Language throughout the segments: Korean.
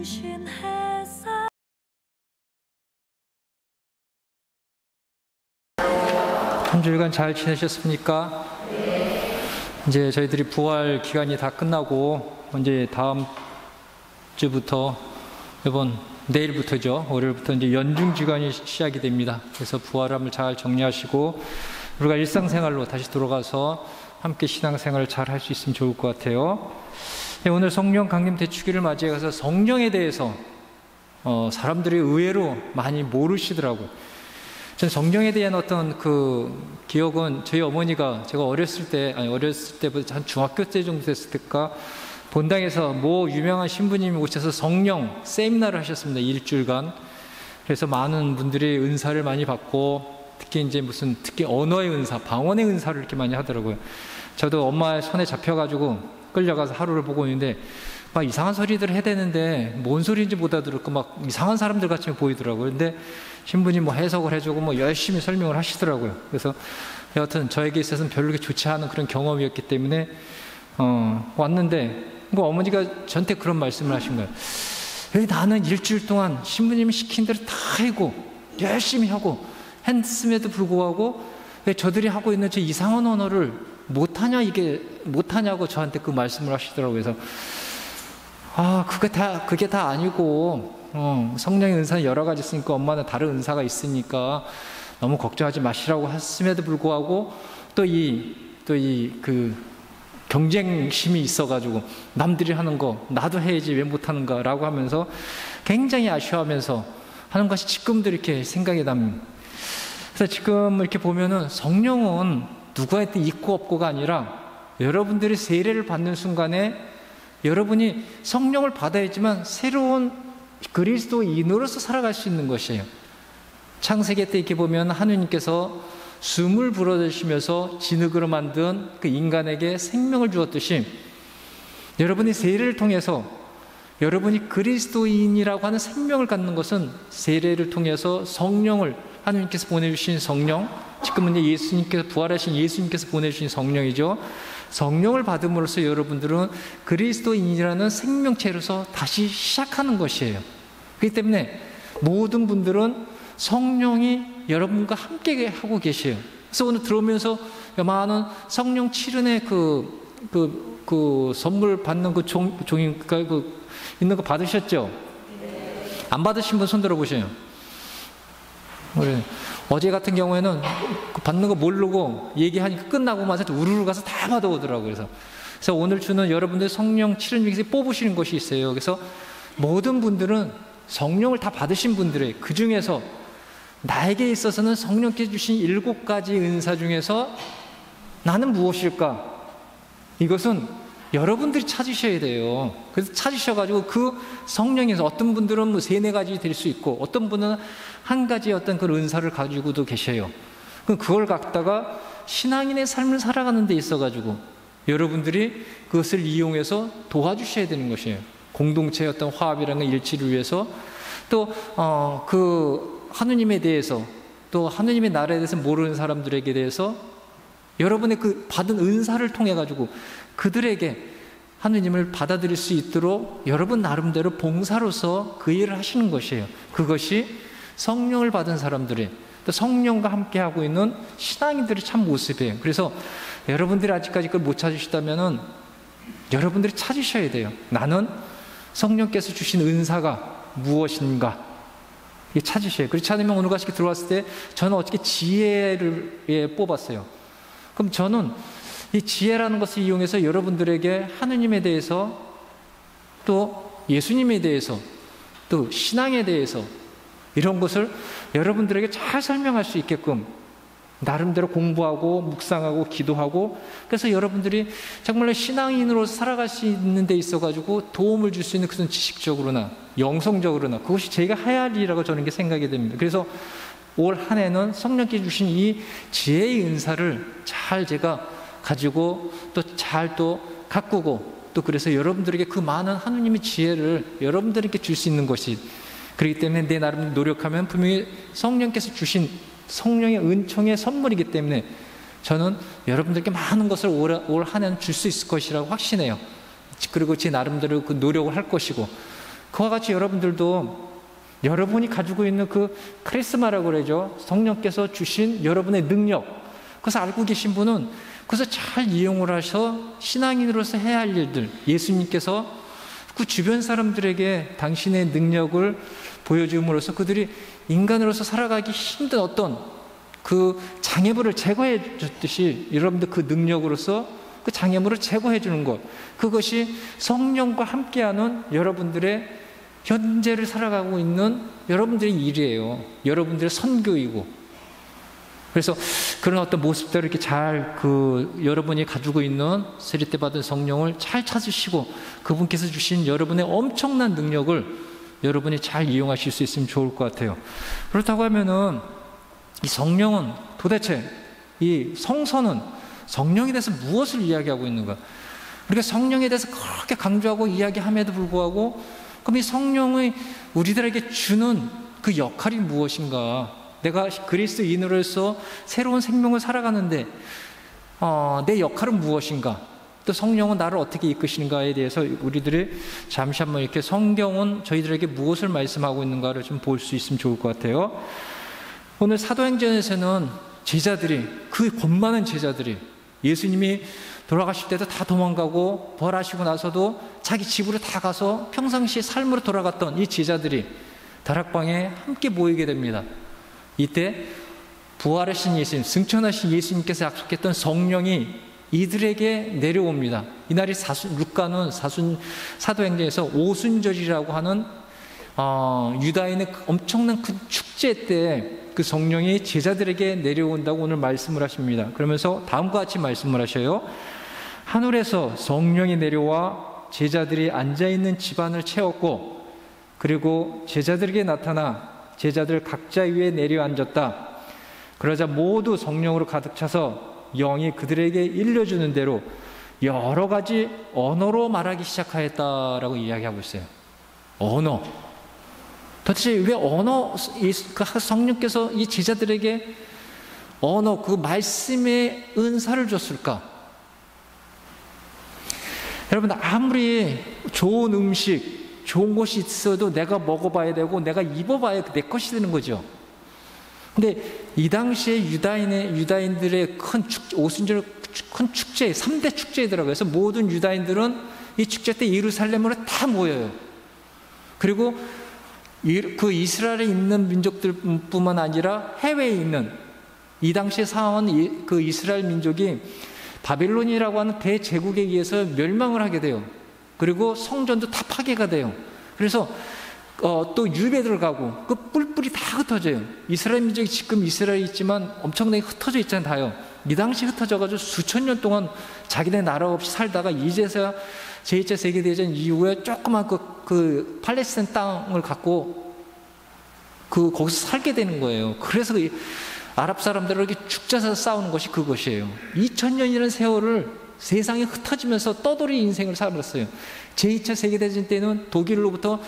주신 햇살. 한 주일간 잘 지내셨습니까? 이제 저희들이 부활 기간이 다 끝나고 이제 다음 주부터 내일부터죠. 월요일부터 이제 연중 기간이 시작이 됩니다. 그래서 부활함을 잘 정리하시고 우리가 일상생활로 다시 돌아가서 함께 신앙생활을 잘 할 수 있으면 좋을 것 같아요. 오늘 성령 강림 대축일을 맞이해서 성령에 대해서 사람들이 의외로 많이 모르시더라고요. 전 성령에 대한 어떤 그 기억은 저희 어머니가 제가 어렸을 때보다 한 중학교 때 정도 됐을 때까 본당에서 뭐 유명한 신부님이 오셔서 성령 세미나를 하셨습니다. 일주일간. 그래서 많은 분들이 은사를 많이 받고 특히 언어의 은사, 방언의 은사를 이렇게 많이 하더라고요. 저도 엄마의 손에 잡혀가지고 끌려가서 하루를 보고 있는데 막 이상한 소리들을 해야 되는데 뭔 소리인지 못 알아들었고 막 이상한 사람들 같이 보이더라고요. 근데 신부님 뭐 해석을 해주고 뭐 열심히 설명을 하시더라고요. 그래서 여하튼 저에게 있어서는 별로 그렇게 좋지 않은 그런 경험이었기 때문에 왔는데 뭐 어머니가 저한테 그런 말씀을 하신 거예요. 왜 나는 일주일 동안 신부님이 시킨 대로 다 하고 열심히 하고 했음에도 불구하고 왜 저들이 하고 있는 저 이상한 언어를 못하냐고 저한테 그 말씀을 하시더라고요. 그래서 그게 다 아니고 성령의 은사는 여러 가지 있으니까 엄마는 다른 은사가 있으니까 너무 걱정하지 마시라고 했음에도 불구하고 또 그 경쟁심이 있어가지고 남들이 하는 거 나도 해야지 왜 못하는가라고 하면서 굉장히 아쉬워하면서 하는 것이 지금도 이렇게 생각이 납니다. 그래서 지금 이렇게 보면은 성령은 누구한테 있고 없고가 아니라 여러분들이 세례를 받는 순간에 여러분이 성령을 받아야지만 새로운 그리스도인으로서 살아갈 수 있는 것이에요. 창세기 때 이렇게 보면 하느님께서 숨을 불어넣으시면서 진흙으로 만든 그 인간에게 생명을 주었듯이 여러분이 세례를 통해서 여러분이 그리스도인이라고 하는 생명을 갖는 것은 세례를 통해서 성령을 하느님께서 보내주신 성령, 지금은 예수님께서 부활하신 예수님께서 보내주신 성령이죠. 성령을 받음으로써 여러분들은 그리스도인이라는 생명체로서 다시 시작하는 것이에요. 그렇기 때문에 모든 분들은 성령이 여러분과 함께 하고 계세요. 그래서 오늘 들어오면서 많은 성령 칠은의 그 선물 받는 그 종이 있는 거 받으셨죠? 안 받으신 분 손 들어보세요. 어제 같은 경우에는 받는 거 모르고 얘기하니까 끝나고 마서 우르르 가서 다 받아오더라고요. 그래서 오늘 주는 여러분들 성령 칠은 중에서 뽑으시는 것이 있어요. 그래서 모든 분들은 성령을 다 받으신 분들이에요. 그 중에서 나에게 있어서는 성령께서 주신 7가지 은사 중에서 나는 무엇일까? 이것은 여러분들이 찾으셔야 돼요. 그래서 찾으셔가지고 그 성령에서 어떤 분들은 3-4가지 될 수 있고 어떤 분은 한 가지 어떤 그 은사를 가지고도 계셔요. 그걸 갖다가 신앙인의 삶을 살아가는 데 있어가지고 여러분들이 그것을 이용해서 도와주셔야 되는 것이에요. 공동체의 어떤 화합이라는 일치를 위해서 또 그 하느님에 대해서 또 하느님의 나라에 대해서 모르는 사람들에게 대해서 여러분의 그 받은 은사를 통해 가지고 그들에게 하느님을 받아들일 수 있도록 여러분 나름대로 봉사로서 그 일을 하시는 것이에요. 그것이 성령을 받은 사람들의 또 성령과 함께 하고 있는 신앙인들의 참 모습이에요. 그래서 여러분들이 아직까지 그걸 못 찾으시다면은 여러분들이 찾으셔야 돼요. 나는 성령께서 주신 은사가 무엇인가? 이게 찾으셔야 돼요. 그렇지 않으면 오늘 같이 들어왔을 때 저는 어떻게 지혜를 뽑았어요. 그럼 저는 이 지혜라는 것을 이용해서 여러분들에게 하느님에 대해서 또 예수님에 대해서 또 신앙에 대해서 이런 것을 여러분들에게 잘 설명할 수 있게끔 나름대로 공부하고 묵상하고 기도하고 그래서 여러분들이 정말로 신앙인으로 살아갈 수 있는 데 있어가지고 도움을 줄 수 있는 그런 지식적으로나 영성적으로나 그것이 제가 해야 할 일이라고 저는 생각이 됩니다. 그래서 올 한 해는 성령께 주신 이 지혜의 은사를 잘 제가 가지고 또 잘 가꾸고 또 그래서 여러분들에게 그 많은 하느님의 지혜를 여러분들에게 줄 수 있는 것이 그렇기 때문에 내 나름 노력하면 분명히 성령께서 주신 성령의 은총의 선물이기 때문에 저는 여러분들께 많은 것을 올 한 해는 줄 수 있을 것이라고 확신해요. 그리고 제 나름대로 그 노력을 할 것이고 그와 같이 여러분들도 여러분이 가지고 있는 그 카리스마라고 그러죠. 성령께서 주신 여러분의 능력, 그것을 알고 계신 분은 그것을 잘 이용을 하셔 신앙인으로서 해야 할 일들, 예수님께서 그 주변 사람들에게 당신의 능력을 보여줌으로써 그들이 인간으로서 살아가기 힘든 어떤 그 장애물을 제거해 줬듯이 여러분들 그 능력으로서 그 장애물을 제거해 주는 것, 그것이 성령과 함께하는 여러분들의 현재를 살아가고 있는 여러분들의 일이에요. 여러분들의 선교이고. 그래서 그런 어떤 모습들을 이렇게 잘 여러분이 가지고 있는 세례 때 받은 성령을 잘 찾으시고 그분께서 주신 여러분의 엄청난 능력을 여러분이 잘 이용하실 수 있으면 좋을 것 같아요. 그렇다고 하면은 이 성령은 도대체, 이 성서는 성령에 대해서 무엇을 이야기하고 있는가? 우리가 성령에 대해서 그렇게 강조하고 이야기함에도 불구하고 그럼 이 성령의 우리들에게 주는 그 역할이 무엇인가? 내가 그리스도인으로서 새로운 생명을 살아가는데 내 역할은 무엇인가? 또 성령은 나를 어떻게 이끄시는가에 대해서 우리들이 잠시 한번 이렇게 성경은 저희들에게 무엇을 말씀하고 있는가를 좀 볼 수 있으면 좋을 것 같아요. 오늘 사도행전에서는 제자들이, 그 돈 많은 제자들이 예수님이 돌아가실 때도 다 도망가고 부활하시고 나서도 자기 집으로 다 가서 평상시 삶으로 돌아갔던 이 제자들이 다락방에 함께 모이게 됩니다. 이때 부활하신 예수님, 승천하신 예수님께서 약속했던 성령이 이들에게 내려옵니다. 이날이 루카는 사도행전에서 오순절이라고 하는 유다인의 엄청난 큰 축제 때 그 성령이 제자들에게 내려온다고 오늘 말씀을 하십니다. 그러면서 다음과 같이 말씀을 하셔요. 하늘에서 성령이 내려와 제자들이 앉아있는 집안을 채웠고 그리고 제자들에게 나타나 제자들 각자 위에 내려앉았다. 그러자 모두 성령으로 가득 차서 영이 그들에게 일러주는 대로 여러 가지 언어로 말하기 시작하였다라고 이야기하고 있어요. 언어. 도대체 왜 그 성령께서 이 제자들에게 언어, 그 말씀의 은사를 줬을까? 여러분, 아무리 좋은 음식, 좋은 것이 있어도 내가 먹어봐야 되고 내가 입어봐야 내 것이 되는 거죠. 근데 이 당시에 유다인들의 오순절 큰 축제, 3대 축제더라고요. 그래서 모든 유다인들은 이 축제 때 예루살렘으로 다 모여요. 그리고 그 이스라엘에 있는 민족들뿐만 아니라 해외에 있는 이 당시에 사온 그 이스라엘 민족이 바벨론이라고 하는 대제국에 의해서 멸망을 하게 돼요. 그리고 성전도 다 파괴가 돼요. 그래서 또 유배들 가고 그 뿔뿔이 다 흩어져요. 이스라엘 민족이 지금 이스라엘에 있지만 엄청나게 흩어져 있잖아요. 이 당시 흩어져가지고 수천 년 동안 자기네 나라 없이 살다가 이제서야 제2차 세계대전 이후에 조그만 그 팔레스타인 땅을 갖고 거기서 살게 되는 거예요. 그래서 아랍 사람들에게 죽자서 싸우는 것이 그것이에요. 2000년이라는 세월을 세상에 흩어지면서 떠돌이 인생을 살았어요. 제2차 세계대전 때는 독일로부터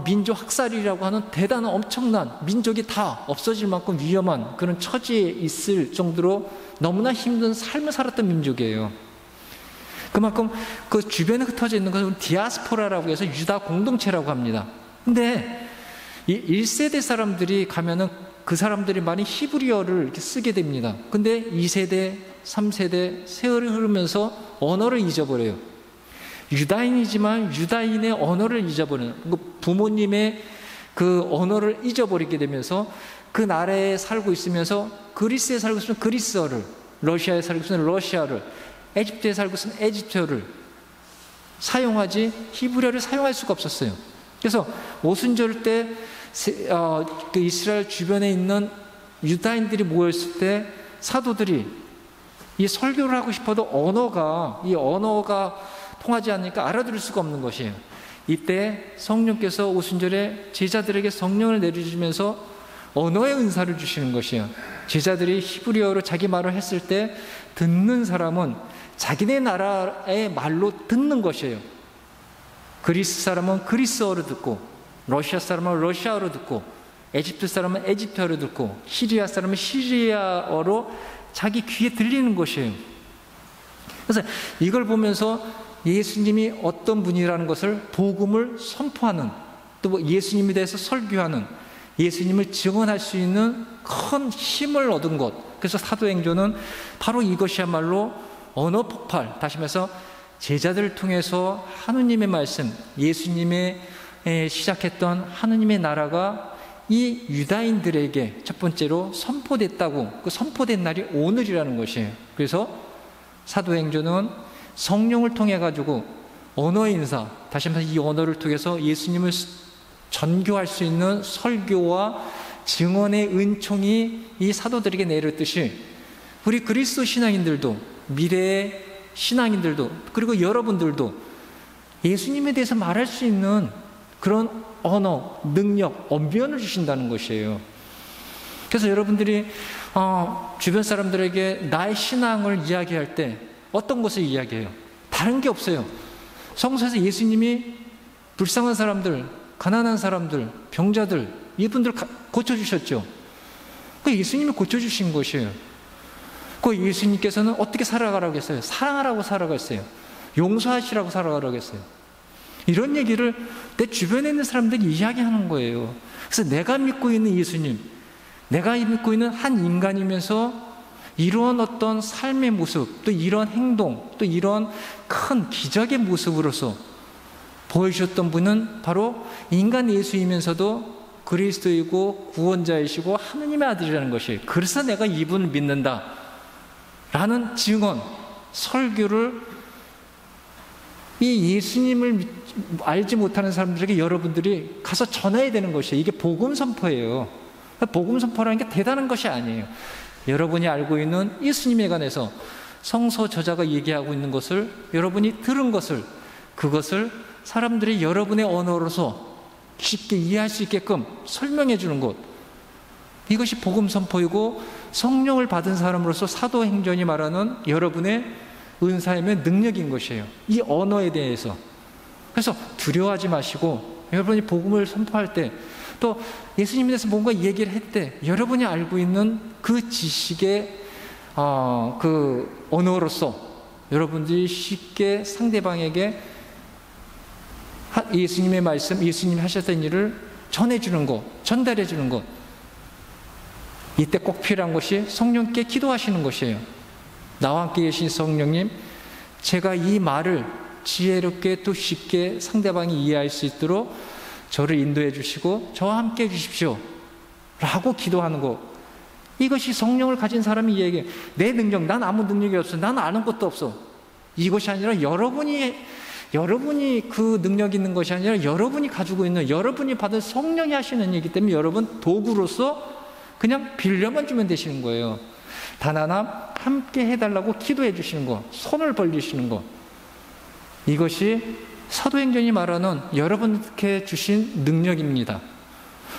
민족 학살이라고 하는 대단한 엄청난 민족이 다 없어질 만큼 위험한 그런 처지에 있을 정도로 너무나 힘든 삶을 살았던 민족이에요. 그만큼 그 주변에 흩어져 있는 것은 디아스포라라고 해서 유다 공동체라고 합니다. 근데 이 1세대 사람들이 가면은 그 사람들이 많이 히브리어를 이렇게 쓰게 됩니다. 근데 2세대, 3세대 세월이 흐르면서 언어를 잊어버려요. 유다인이지만 유다인의 언어를 잊어버리는, 부모님의 그 언어를 잊어버리게 되면서 그 나라에 살고 있으면서 그리스에 살고 있으면 그리스어를, 러시아에 살고 있으면 러시아를, 에집트에 살고 있으면 에집트어를 사용하지 히브리어를 사용할 수가 없었어요. 그래서 오순절 때 그 이스라엘 주변에 있는 유다인들이 모였을 때 사도들이 이 설교를 하고 싶어도 이 언어가 통하지 않으니까 알아들을 수가 없는 것이에요. 이때 성령께서 오순절에 제자들에게 성령을 내려주면서 언어의 은사를 주시는 것이에요. 제자들이 히브리어로 자기 말을 했을 때 듣는 사람은 자기네 나라의 말로 듣는 것이에요. 그리스 사람은 그리스어로 듣고, 러시아 사람은 러시아어로 듣고, 에집트 사람은 에집트어로 듣고, 시리아 사람은 시리아어로 자기 귀에 들리는 것이에요. 그래서 이걸 보면서 예수님이 어떤 분이라는 것을 복음을 선포하는, 또 뭐 예수님에 대해서 설교하는, 예수님을 증언할 수 있는 큰 힘을 얻은 것. 그래서 사도행전은 바로 이것이야말로 언어 폭발, 다시 말해서 제자들을 통해서 하느님의 말씀, 예수님의 시작했던 하느님의 나라가 이 유다인들에게 첫 번째로 선포됐다고, 그 선포된 날이 오늘이라는 것이에요. 그래서 사도행전은 성령을 통해 가지고 언어 인사, 다시 말해서 이 언어를 통해서 예수님을 전교할 수 있는 설교와 증언의 은총이 이 사도들에게 내렸듯이 우리 그리스도 신앙인들도, 미래의 신앙인들도, 그리고 여러분들도 예수님에 대해서 말할 수 있는 그런 언어, 능력, 언변을 주신다는 것이에요. 그래서 여러분들이 주변 사람들에게 나의 신앙을 이야기할 때 어떤 것을 이야기해요? 다른 게 없어요. 성서에서 예수님이 불쌍한 사람들, 가난한 사람들, 병자들, 이분들 고쳐주셨죠. 그 예수님이 고쳐주신 것이에요. 그 예수님께서는 어떻게 살아가라고 했어요? 사랑하라고 살아갔어요. 용서하시라고 살아가라고 했어요. 이런 얘기를 내 주변에 있는 사람들이 이야기하는 거예요. 그래서 내가 믿고 있는 예수님, 내가 믿고 있는 한 인간이면서 이런 어떤 삶의 모습, 또 이런 행동, 또 이런 큰 기적의 모습으로서 보여주셨던 분은 바로 인간 예수이면서도 그리스도이고 구원자이시고 하느님의 아들이라는 것이에요. 그래서 내가 이분을 믿는다 라는 증언, 설교를 이 예수님을 알지 못하는 사람들에게 여러분들이 가서 전해야 되는 것이에요. 이게 복음 선포예요. 복음 선포라는 게 대단한 것이 아니에요. 여러분이 알고 있는 예수님에 관해서 성서 저자가 얘기하고 있는 것을, 여러분이 들은 것을, 그것을 사람들이 여러분의 언어로서 쉽게 이해할 수 있게끔 설명해 주는 것, 이것이 복음 선포이고 성령을 받은 사람으로서 사도행전이 말하는 여러분의 은사임의 능력인 것이에요. 이 언어에 대해서. 그래서 두려워하지 마시고 여러분이 복음을 선포할 때, 또 예수님에 대해서 뭔가 얘기를 할 때 여러분이 알고 있는 그 지식의 그 언어로서 여러분들이 쉽게 상대방에게 예수님의 말씀, 예수님이 하셨던 일을 전해주는 것, 전달해주는 것, 이때 꼭 필요한 것이 성령께 기도하시는 것이에요. 나와 함께 계신 성령님, 제가 이 말을 지혜롭게 또 쉽게 상대방이 이해할 수 있도록 저를 인도해 주시고 저와 함께 해 주십시오 라고 기도하는 것, 이것이 성령을 가진 사람이 이야기해. 내 능력, 난 아무 능력이 없어, 난 아는 것도 없어, 이것이 아니라 여러분이 그 능력이 있는 것이 아니라 여러분이 가지고 있는, 여러분이 받은 성령이 하시는 일이기 때문에 여러분 도구로서 그냥 빌려만 주면 되시는 거예요. 단 하나 함께 해달라고 기도해 주시는 것, 손을 벌리시는 것, 이것이 사도행전이 말하는 여러분께 주신 능력입니다.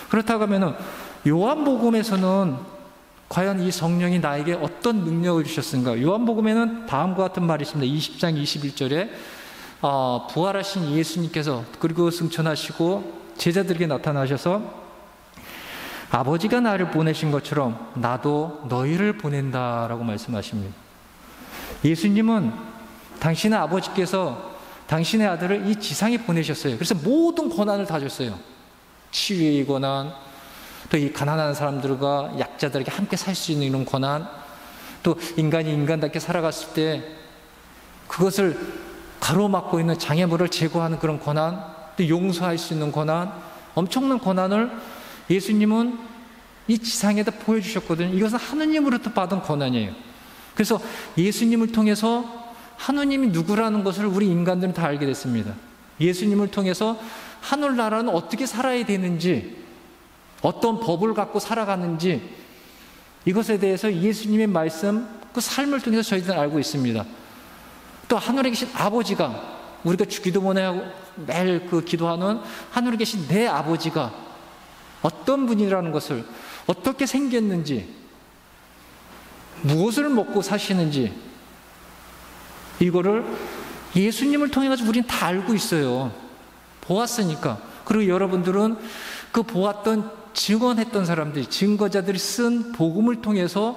그렇다고 하면 요한복음에서는 과연 이 성령이 나에게 어떤 능력을 주셨는가? 요한복음에는 다음과 같은 말이 있습니다. 20장 21절에 부활하신 예수님께서 그리고 승천하시고 제자들에게 나타나셔서 아버지가 나를 보내신 것처럼 나도 너희를 보낸다라고 말씀하십니다. 예수님은 당신의 아버지께서 당신의 아들을 이 지상에 보내셨어요. 그래서 모든 권한을 다 줬어요. 치유의 권한, 또 이 가난한 사람들과 약자들에게 함께 살 수 있는 이런 권한, 또 인간이 인간답게 살아갔을 때 그것을 가로막고 있는 장애물을 제거하는 그런 권한, 또 용서할 수 있는 권한, 엄청난 권한을 예수님은 이 지상에다 보여주셨거든요. 이것은 하느님으로부터 받은 권한이에요. 그래서 예수님을 통해서 하느님이 누구라는 것을 우리 인간들은 다 알게 됐습니다. 예수님을 통해서 하늘나라는 어떻게 살아야 되는지, 어떤 법을 갖고 살아가는지, 이것에 대해서 예수님의 말씀, 그 삶을 통해서 저희들은 알고 있습니다. 또 하늘에 계신 아버지가, 우리가 기도문에 매일 그 기도하는 하늘에 계신 내 아버지가 어떤 분이라는 것을, 어떻게 생겼는지, 무엇을 먹고 사시는지, 이거를 예수님을 통해 가지고 우리는 다 알고 있어요. 보았으니까. 그리고 여러분들은 그 보았던, 증언했던 사람들이, 증거자들이 쓴 복음을 통해서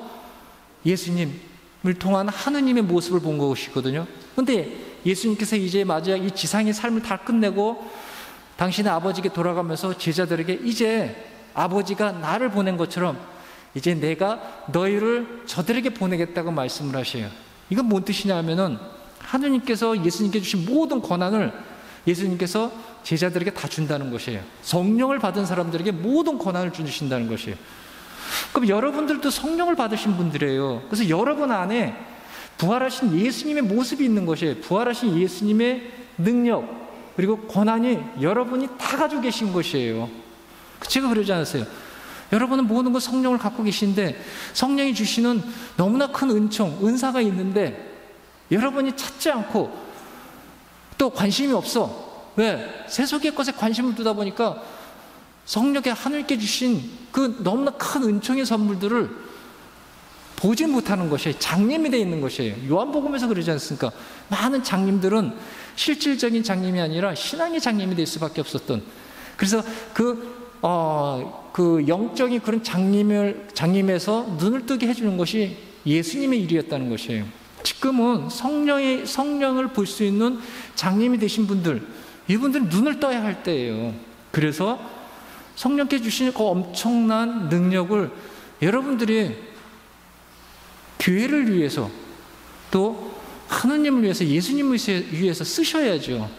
예수님을 통한 하느님의 모습을 본 것이거든요. 그런데 예수님께서 이제 마지막 이 지상의 삶을 다 끝내고 당신의 아버지께 돌아가면서 제자들에게 이제 아버지가 나를 보낸 것처럼 이제 내가 너희를 저들에게 보내겠다고 말씀을 하셔요. 이건 뭔 뜻이냐 하면은 하느님께서 예수님께 주신 모든 권한을 예수님께서 제자들에게 다 준다는 것이에요. 성령을 받은 사람들에게 모든 권한을 주신다는 것이에요. 그럼 여러분들도 성령을 받으신 분들이에요. 그래서 여러분 안에 부활하신 예수님의 모습이 있는 것이에요. 부활하신 예수님의 능력 그리고 권한이 여러분이 다 가지고 계신 것이에요. 제가 그러지 않았어요. 여러분은 모든 것 성령을 갖고 계신데 성령이 주시는 너무나 큰 은총, 은사가 있는데 여러분이 찾지 않고 또 관심이 없어. 왜? 세속의 것에 관심을 두다 보니까 성령의 하늘께 주신 그 너무나 큰 은총의 선물들을 보지 못하는 것이 장님이 되어 있는 것이에요. 요한복음에서 그러지 않습니까? 많은 장님들은 실질적인 장님이 아니라 신앙의 장님이 될 수밖에 없었던. 그래서 그 영적인 그런 장님에서 눈을 뜨게 해주는 것이 예수님의 일이었다는 것이에요. 지금은 성령을 볼 수 있는 장님이 되신 분들, 이분들은 눈을 떠야 할 때예요. 그래서 성령께 주신 그 엄청난 능력을 여러분들이 교회를 위해서 또 하느님을 위해서 예수님을 위해서 쓰셔야죠.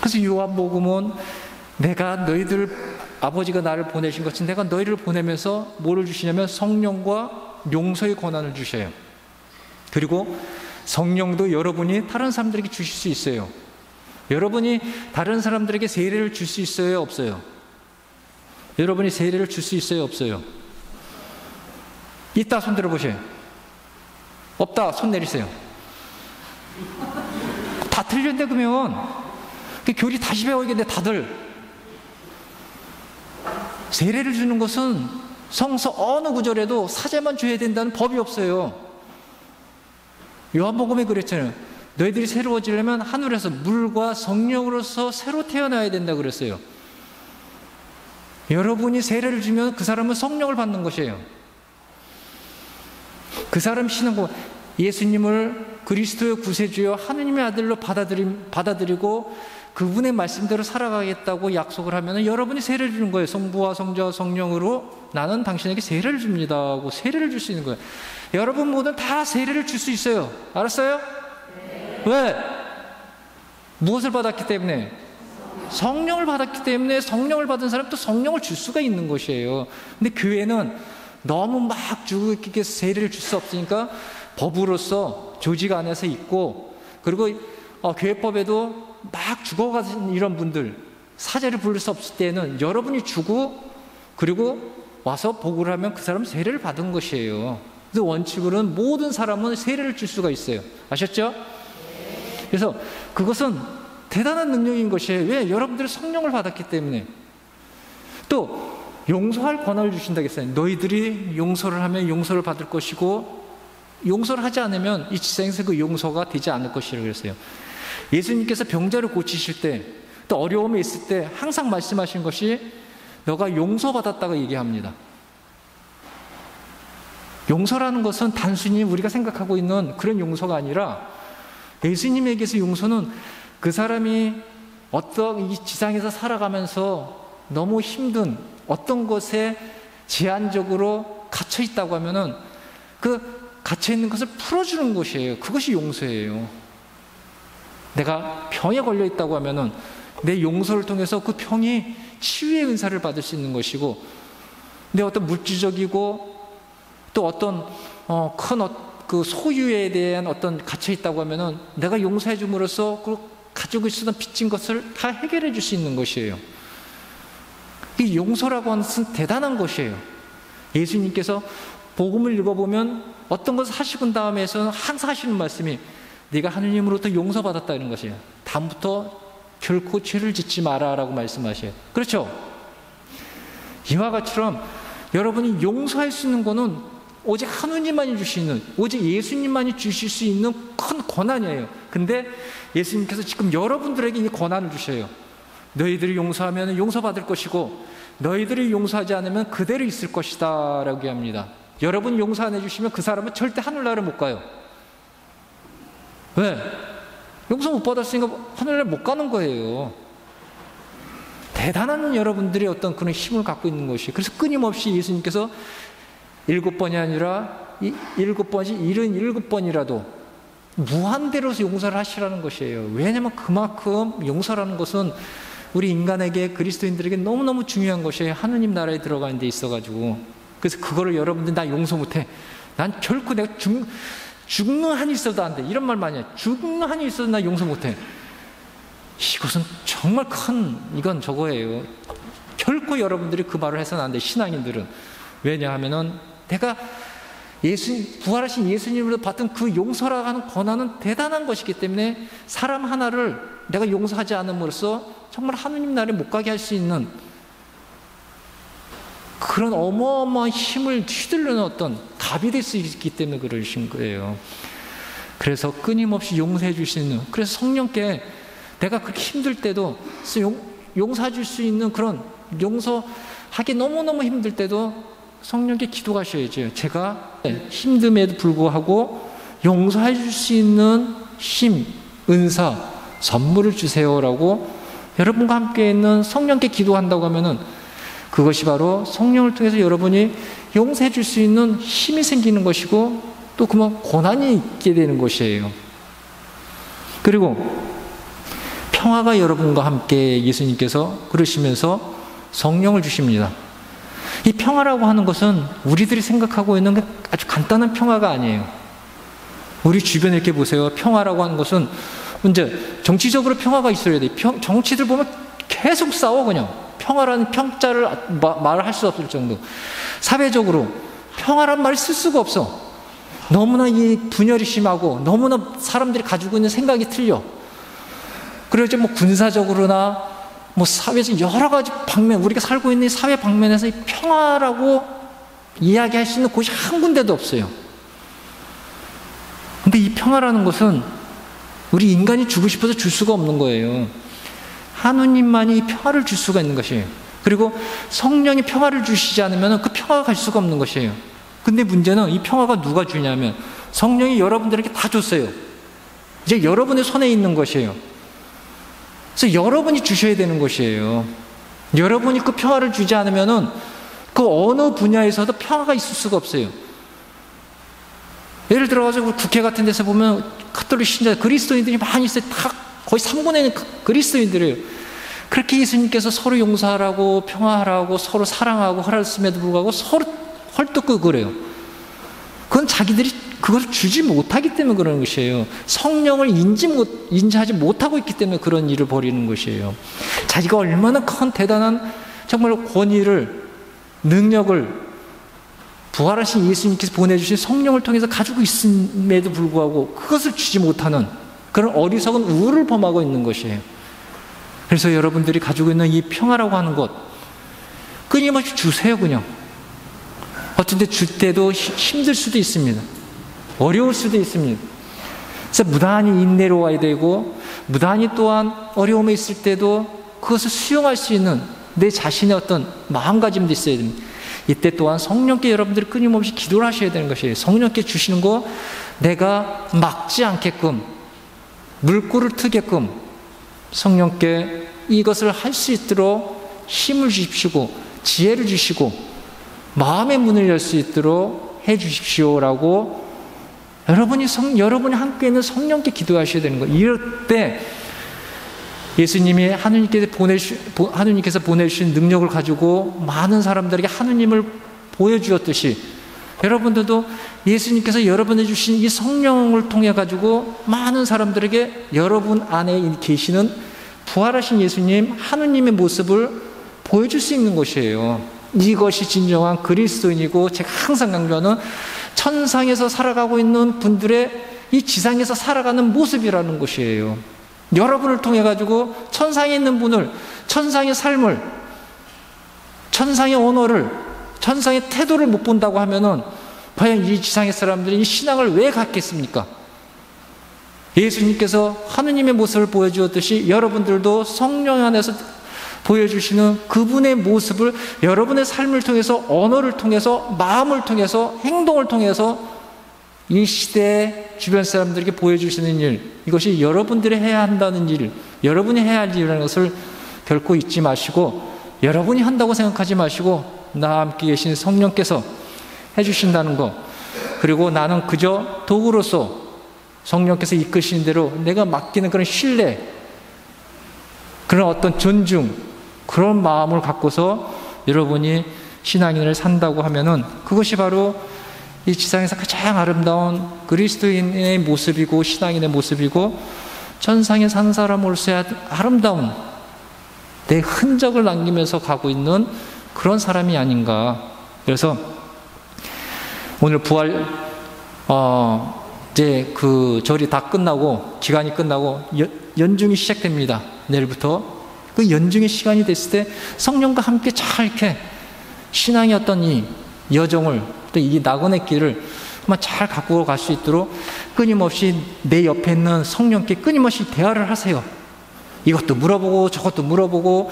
그래서 요한복음은 내가 너희들 아버지가 나를 보내신 것이 내가 너희를 보내면서 뭐를 주시냐면 성령과 용서의 권한을 주셔요. 그리고 성령도 여러분이 다른 사람들에게 주실 수 있어요. 여러분이 다른 사람들에게 세례를 줄 수 있어요, 없어요? 여러분이 세례를 줄 수 있어요, 없어요? 있다, 손 들어보세요. 없다, 손 내리세요. 다 틀렸네, 그러면. 교리 다시 배워야겠네, 다들. 세례를 주는 것은 성서 어느 구절에도 사제만 줘야 된다는 법이 없어요. 요한복음에 그랬잖아요. 너희들이 새로워지려면 하늘에서 물과 성령으로서 새로 태어나야 된다 그랬어요. 여러분이 세례를 주면 그 사람은 성령을 받는 것이에요. 그 사람 신앙고 예수님을 그리스도의 구세주여 하느님의 아들로 받아들이고 그분의 말씀대로 살아가겠다고 약속을 하면 여러분이 세례를 주는 거예요. 성부와 성자와 성령으로 나는 당신에게 세례를 줍니다 하고 세례를 줄 수 있는 거예요. 여러분 모두 다 세례를 줄 수 있어요. 알았어요? 네. 왜? 무엇을 받았기 때문에? 성령을 받았기 때문에. 성령을 받은 사람 또 성령을 줄 수가 있는 것이에요. 근데 교회는 너무 막 주고 이렇게 세례를 줄 수 없으니까 법으로서 조직 안에서 있고, 그리고 교회법에도 막 죽어가는 이런 분들 사제를 부를 수 없을 때는 여러분이 주고 그리고 와서 보고를 하면 그 사람은 세례를 받은 것이에요. 근데 원칙으로는 모든 사람은 세례를 줄 수가 있어요. 아셨죠? 그래서 그것은 대단한 능력인 것이에요. 왜? 여러분들이 성령을 받았기 때문에. 또 용서할 권한을 주신다고 했어요. 너희들이 용서를 하면 용서를 받을 것이고 용서를 하지 않으면 이 지상에서 그 용서가 되지 않을 것이라고 그랬어요. 예수님께서 병자를 고치실 때 또 어려움이 있을 때 항상 말씀하신 것이 너가 용서받았다고 얘기합니다. 용서라는 것은 단순히 우리가 생각하고 있는 그런 용서가 아니라 예수님에게서 용서는 그 사람이 어떤 이 지상에서 살아가면서 너무 힘든 어떤 것에 제한적으로 갇혀 있다고 하면은 그 갇혀 있는 것을 풀어주는 것이에요. 그것이 용서예요. 내가 병에 걸려 있다고 하면은 내 용서를 통해서 그 병이 치유의 은사를 받을 수 있는 것이고, 내 어떤 물질적이고 또 어떤 그 소유에 대한 어떤 갇혀 있다고 하면은 내가 용서해 줌으로써 그 가지고 있었던 빚진 것을 다 해결해 줄 수 있는 것이에요. 이 용서라고 하는 것은 대단한 것이에요. 예수님께서 복음을 읽어보면 어떤 것을 하시고 다음에서는 항상 하시는 말씀이 네가 하느님으로부터 용서받았다는 것이에요. 다음부터 결코 죄를 짓지 마라 라고 말씀하셔요. 그렇죠? 이와 같이처럼 여러분이 용서할 수 있는 것은 오직 하느님만이 주시는, 오직 예수님만이 주실 수 있는 큰 권한이에요. 근데 예수님께서 지금 여러분들에게 이 권한을 주셔요. 너희들이 용서하면 용서받을 것이고 너희들이 용서하지 않으면 그대로 있을 것이다 라고 합니다. 여러분 용서 안 해주시면 그 사람은 절대 하늘나라를 못 가요. 왜? 용서 못 받았으니까 하늘에 못 가는 거예요. 대단한 여러분들의 어떤 그런 힘을 갖고 있는 것이. 그래서 끊임없이 예수님께서 7번이 아니라 7번이 77번이라도 무한대로 용서를 하시라는 것이에요. 왜냐하면 그만큼 용서라는 것은 우리 인간에게, 그리스도인들에게 너무너무 중요한 것이에요. 하느님 나라에 들어가는 데 있어가지고. 그래서 그거를 여러분들 나 용서 못해, 난 결코 내가 죽는 한이 있어도 안 돼, 이런 말 많이 해요. 죽는 한이 있어도 나 용서 못해. 이것은 정말 큰, 이건 저거예요. 결코 여러분들이 그 말을 해서는 안 돼, 신앙인들은. 왜냐하면은 내가 부활하신 예수님으로 받은 그 용서라고 하는 권한은 대단한 것이기 때문에 사람 하나를 내가 용서하지 않음으로써 정말 하느님 나라에 못 가게 할 수 있는 그런 어마어마한 힘을 휘둘르는 어떤 답이 될 수 있기 때문에 그러신 거예요. 그래서 끊임없이 용서해 줄 수 있는, 그래서 성령께 내가 그렇게 힘들 때도 용서해 줄 수 있는 그런, 용서하기 너무너무 힘들 때도 성령께 기도하셔야죠. 제가 힘듦에도 불구하고 용서해 줄 수 있는 힘, 은사, 선물을 주세요라고 여러분과 함께 있는 성령께 기도한다고 하면은 그것이 바로 성령을 통해서 여러분이 용서해 줄 수 있는 힘이 생기는 것이고 또 그만 고난이 있게 되는 것이에요. 그리고 평화가 여러분과 함께 예수님께서 그러시면서 성령을 주십니다. 이 평화라고 하는 것은 우리들이 생각하고 있는 게 아주 간단한 평화가 아니에요. 우리 주변에 이렇게 보세요. 평화라고 하는 것은 이제 정치적으로 평화가 있어야 돼. 정치들 보면 계속 싸워. 그냥 평화라는 평자를 말할 수 없을 정도. 사회적으로 평화란 말을 쓸 수가 없어. 너무나 이 분열이 심하고 너무나 사람들이 가지고 있는 생각이 틀려. 그리고 이제 뭐 군사적으로나 뭐 사회적 여러 가지 방면, 우리가 살고 있는 사회 방면에서 이 평화라고 이야기할 수 있는 곳이 한 군데도 없어요. 근데 이 평화라는 것은 우리 인간이 주고 싶어서 줄 수가 없는 거예요. 하느님만이 이 평화를 줄 수가 있는 것이에요. 그리고 성령이 평화를 주시지 않으면 그 평화가 갈 수가 없는 것이에요. 근데 문제는 이 평화가 누가 주냐면 성령이 여러분들에게 다 줬어요. 이제 여러분의 손에 있는 것이에요. 그래서 여러분이 주셔야 되는 것이에요. 여러분이 그 평화를 주지 않으면은 그 어느 분야에서도 평화가 있을 수가 없어요. 예를 들어서 국회 같은 데서 보면 카톨릭 신자 그리스도인들이 많이 있어요. 다 거의 3분의 1 그리스도인들이에요. 그렇게 예수님께서 서로 용서하라고 평화하라고 서로 사랑하고 하셨음에도 불구하고 서로 헐떡고 그래요. 그건 자기들이 그걸 주지 못하기 때문에 그러는 것이에요. 성령을 인지하지 못하고 있기 때문에 그런 일을 벌이는 것이에요. 자기가 얼마나 큰 대단한 정말 권위를, 능력을 부활하신 예수님께서 보내주신 성령을 통해서 가지고 있음에도 불구하고 그것을 주지 못하는 그런 어리석은 우를 범하고 있는 것이에요. 그래서 여러분들이 가지고 있는 이 평화라고 하는 것 끊임없이 주세요. 그냥 어떤 데 줄 때도 힘들 수도 있습니다. 어려울 수도 있습니다. 그래서 무단히 인내로 와야 되고 무단히 또한 어려움에 있을 때도 그것을 수용할 수 있는 내 자신의 어떤 마음가짐도 있어야 됩니다. 이때 또한 성령께 여러분들이 끊임없이 기도를 하셔야 되는 것이에요. 성령께 주시는 거 내가 막지 않게끔 물꼬를 트게끔 성령께 이것을 할 수 있도록 힘을 주십시오. 지혜를 주시고 마음의 문을 열 수 있도록 해 주십시오라고 여러분이 함께 있는 성령께 기도하셔야 되는 거예요. 이럴 때 예수님이 하느님께서 보내주신 능력을 가지고 많은 사람들에게 하느님을 보여주었듯이 여러분들도 예수님께서 여러분에게 주신 이 성령을 통해 가지고 많은 사람들에게 여러분 안에 계시는 부활하신 예수님, 하느님의 모습을 보여줄 수 있는 것이에요. 이것이 진정한 그리스도인이고 제가 항상 강조하는 천상에서 살아가고 있는 분들의 이 지상에서 살아가는 모습이라는 것이에요. 여러분을 통해 가지고 천상에 있는 분을, 천상의 삶을, 천상의 언어를, 천상의 태도를 못 본다고 하면은 과연 이 지상의 사람들이 이 신앙을 왜 갖겠습니까? 예수님께서 하느님의 모습을 보여주었듯이 여러분들도 성령 안에서 보여주시는 그분의 모습을 여러분의 삶을 통해서, 언어를 통해서, 마음을 통해서, 행동을 통해서 이 시대에 주변 사람들에게 보여주시는 일, 이것이 여러분들이 해야 한다는 일, 여러분이 해야 할 일이라는 것을 결코 잊지 마시고, 여러분이 한다고 생각하지 마시고 나와 함께 계신 성령께서 해주신다는 것, 그리고 나는 그저 도구로서 성령께서 이끄시는 대로 내가 맡기는 그런 신뢰, 그런 어떤 존중, 그런 마음을 갖고서 여러분이 신앙인을 산다고 하면은 그것이 바로 이 지상에서 가장 아름다운 그리스도인의 모습이고 신앙인의 모습이고 천상에 산 사람으로서의 아름다운 내 흔적을 남기면서 가고 있는 그런 사람이 아닌가. 그래서 오늘 부활 이제 그 절이 다 끝나고 기간이 끝나고 연중이 시작됩니다. 내일부터 그 연중의 시간이 됐을 때 성령과 함께 잘 이렇게 신앙의 어떤 이 여정을 또 이 낙원의 길을 잘 갖고 갈 수 있도록 끊임없이 내 옆에 있는 성령께 끊임없이 대화를 하세요. 이것도 물어보고 저것도 물어보고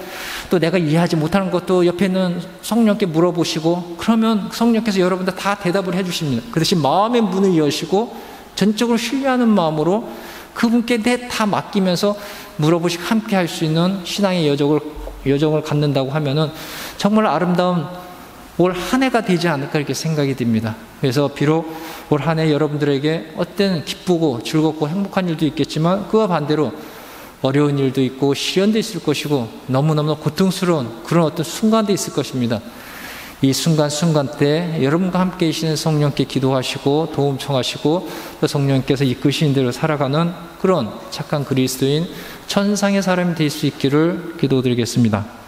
또 내가 이해하지 못하는 것도 옆에 있는 성령께 물어보시고, 그러면 성령께서 여러분들 다 대답을 해주십니다. 그 대신 마음의 문을 여시고 전적으로 신뢰하는 마음으로 그분께 내 다 맡기면서 물어보시고 함께 할 수 있는 신앙의 여정을 갖는다고 하면은 정말 아름다운 올 한 해가 되지 않을까 이렇게 생각이 듭니다. 그래서 비록 올 한 해 여러분들에게 어떤 기쁘고 즐겁고 행복한 일도 있겠지만 그와 반대로 어려운 일도 있고 시련도 있을 것이고 너무너무 고통스러운 그런 어떤 순간도 있을 것입니다. 이 순간순간 때 여러분과 함께 계시는 성령께 기도하시고 도움 청하시고 또 성령께서 이끄시는 대로 살아가는 그런 착한 그리스도인 천상의 사람이 될 수 있기를 기도드리겠습니다.